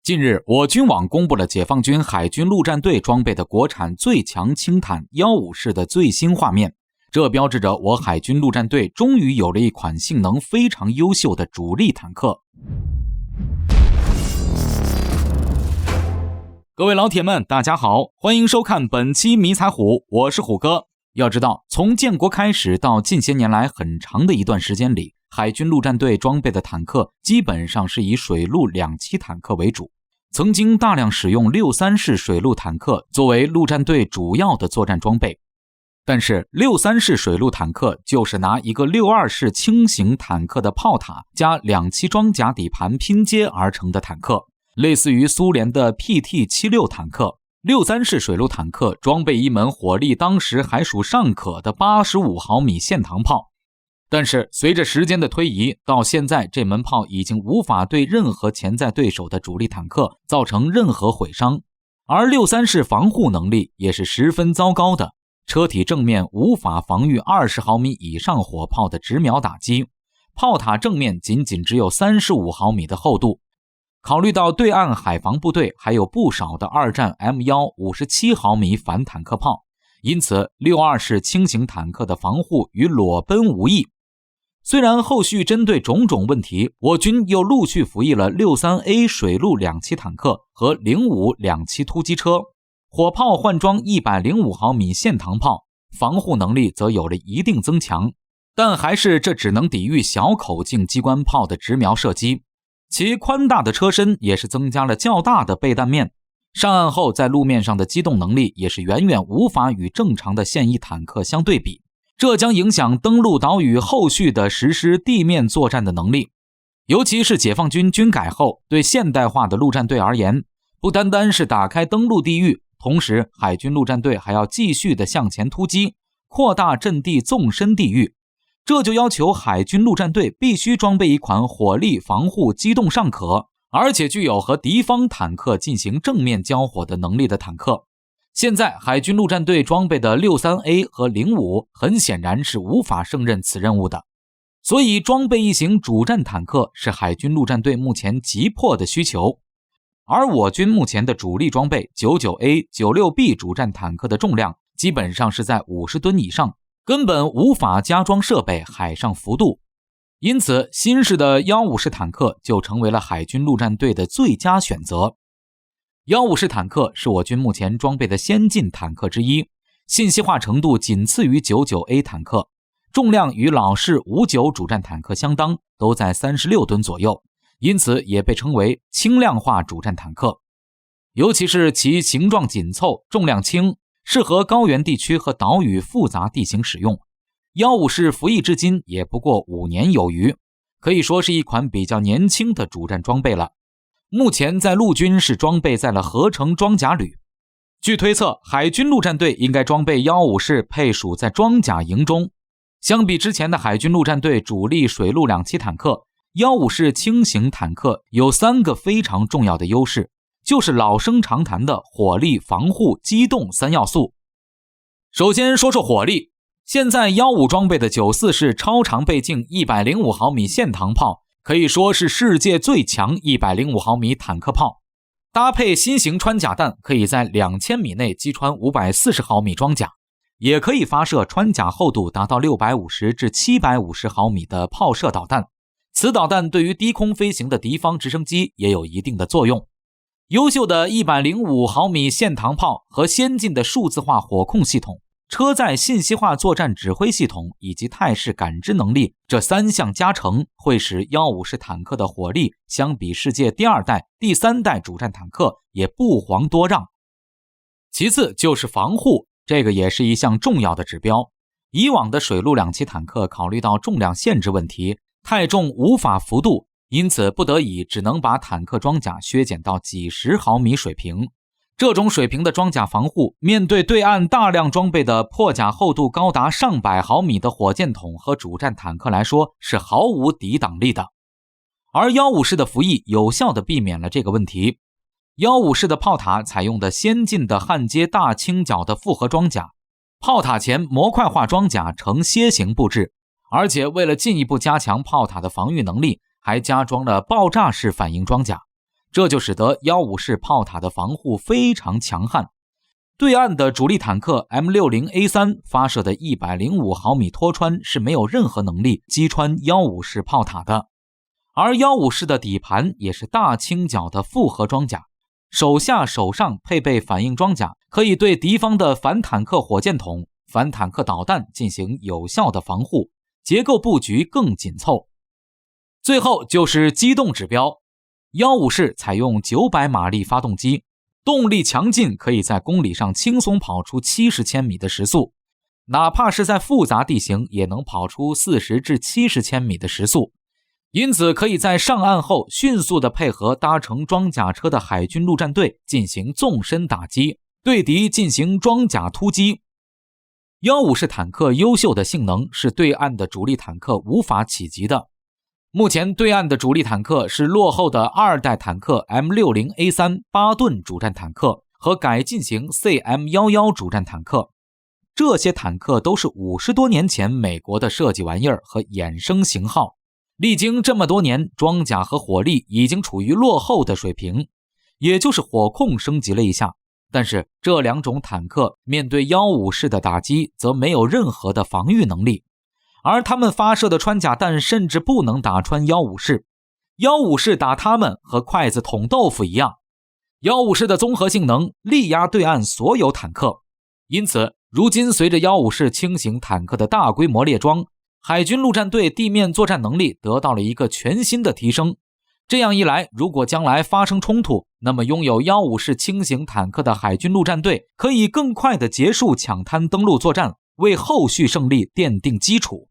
近日，我军网公布了解放军海军陆战队装备的国产最强轻坦150式的最新画面，这标志着我海军陆战队终于有了一款性能非常优秀的主力坦克。各位老铁们，大家好，欢迎收看本期迷彩虎，我是虎哥。要知道，从建国开始到近些年来很长的一段时间里，海军陆战队装备的坦克基本上是以水陆两栖坦克为主，曾经大量使用63式水陆坦克作为陆战队主要的作战装备。但是63式水陆坦克就是拿一个62式轻型坦克的炮塔加两栖装甲底盘拼接而成的坦克，类似于苏联的 PT76 坦克。63式水陆坦克装备一门火力当时还属尚可的85毫米线膛炮，但是随着时间的推移，到现在这门炮已经无法对任何潜在对手的主力坦克造成任何毁伤，而63式防护能力也是十分糟糕的，车体正面无法防御20毫米以上火炮的直瞄打击，炮塔正面仅只有35毫米的厚度。考虑到对岸海防部队还有不少的二战 M1 57毫米反坦克炮，因此62式轻型坦克的防护与裸奔无异。虽然后续针对种种问题，我军又陆续服役了 63A 水陆两栖坦克和05两栖突击车，火炮换装105毫米线膛炮，防护能力则有了一定增强，但还是这只能抵御小口径机关炮的直瞄射击。其宽大的车身也是增加了较大的备弹面，上岸后在路面上的机动能力也是远远无法与正常的现役坦克相对比，这将影响登陆岛屿后续的实施地面作战的能力。尤其是解放军军改后，对现代化的陆战队而言，不单单是打开登陆地域，同时海军陆战队还要继续的向前突击，扩大阵地纵深地域。这就要求海军陆战队必须装备一款火力防护机动尚可，而且具有和敌方坦克进行正面交火的能力的坦克。现在海军陆战队装备的 63A 和05很显然是无法胜任此任务的，所以装备一型主战坦克是海军陆战队目前急迫的需求。而我军目前的主力装备 99A、96B 主战坦克的重量基本上是在50吨以上，根本无法加装设备海上浮渡，因此新式的150式坦克就成为了海军陆战队的最佳选择。150式坦克是我军目前装备的先进坦克之一，信息化程度仅次于 99A 坦克，重量与老式59主战坦克相当，都在36吨左右，因此也被称为轻量化主战坦克。尤其是其形状紧凑，重量轻，适合高原地区和岛屿复杂地形使用。150式服役至今也不过5年有余，可以说是一款比较年轻的主战装备了。目前在陆军是装备在了合成装甲旅。据推测，海军陆战队应该装备150式配属在装甲营中。相比之前的海军陆战队主力水陆两栖坦克，150式轻型坦克有3个非常重要的优势，就是老生常谈的火力、防护、机动3要素。首先说说火力，现在150装备的94式超长倍镜105毫米线膛炮可以说是世界最强105毫米坦克炮，搭配新型穿甲弹，可以在2000米内击穿540毫米装甲，也可以发射穿甲厚度达到650至750毫米的炮射导弹。此导弹对于低空飞行的敌方直升机也有一定的作用。优秀的105毫米线膛炮和先进的数字化火控系统、车载信息化作战指挥系统以及态势感知能力，这3项加成会使150式坦克的火力相比世界第2代、第3代主战坦克也不遑多让。其次就是防护，这个也是一项重要的指标。以往的水陆两栖坦克考虑到重量限制问题，太重无法浮渡，因此不得已只能把坦克装甲削减到几十毫米水平。这种水平的装甲防护，面对对岸大量装备的破甲厚度高达上百毫米的火箭筒和主战坦克来说，是毫无抵挡力的。而150式的服役有效地避免了这个问题。150式的炮塔采用的先进的焊接大倾角的复合装甲，炮塔前模块化装甲呈楔形布置，而且为了进一步加强炮塔的防御能力，还加装了爆炸式反应装甲。这就使得154式炮塔的防护非常强悍。对岸的主力坦克 M60A3 发射的105毫米拖穿是没有任何能力击穿154式炮塔的。而154式的底盘也是大倾角的复合装甲，手下手上配备反应装甲，可以对敌方的反坦克火箭筒、反坦克导弹进行有效的防护，结构布局更紧凑。最后就是机动指标，154式采用900马力发动机，动力强劲，可以在公里上轻松跑出70千米的时速，哪怕是在复杂地形也能跑出40至70千米的时速，因此可以在上岸后迅速地配合搭乘装甲车的海军陆战队进行纵深打击，对敌进行装甲突击。154式坦克优秀的性能是对岸的主力坦克无法企及的。目前对岸的主力坦克是落后的2代坦克 M60A3 8吨主战坦克和改进型 CM11 主战坦克，这些坦克都是50多年前美国的设计玩意儿和衍生型号，历经这么多年，装甲和火力已经处于落后的水平，也就是火控升级了一下，但是这两种坦克面对154式的打击则没有任何的防御能力，而他们发射的穿甲弹甚至不能打穿154式，154式打他们和筷子捅豆腐一样。154式的综合性能力压对岸所有坦克，因此如今随着154式轻型坦克的大规模列装，海军陆战队地面作战能力得到了一个全新的提升。这样一来，如果将来发生冲突，那么拥有154式轻型坦克的海军陆战队可以更快地结束抢滩登陆作战，为后续胜利奠定基础。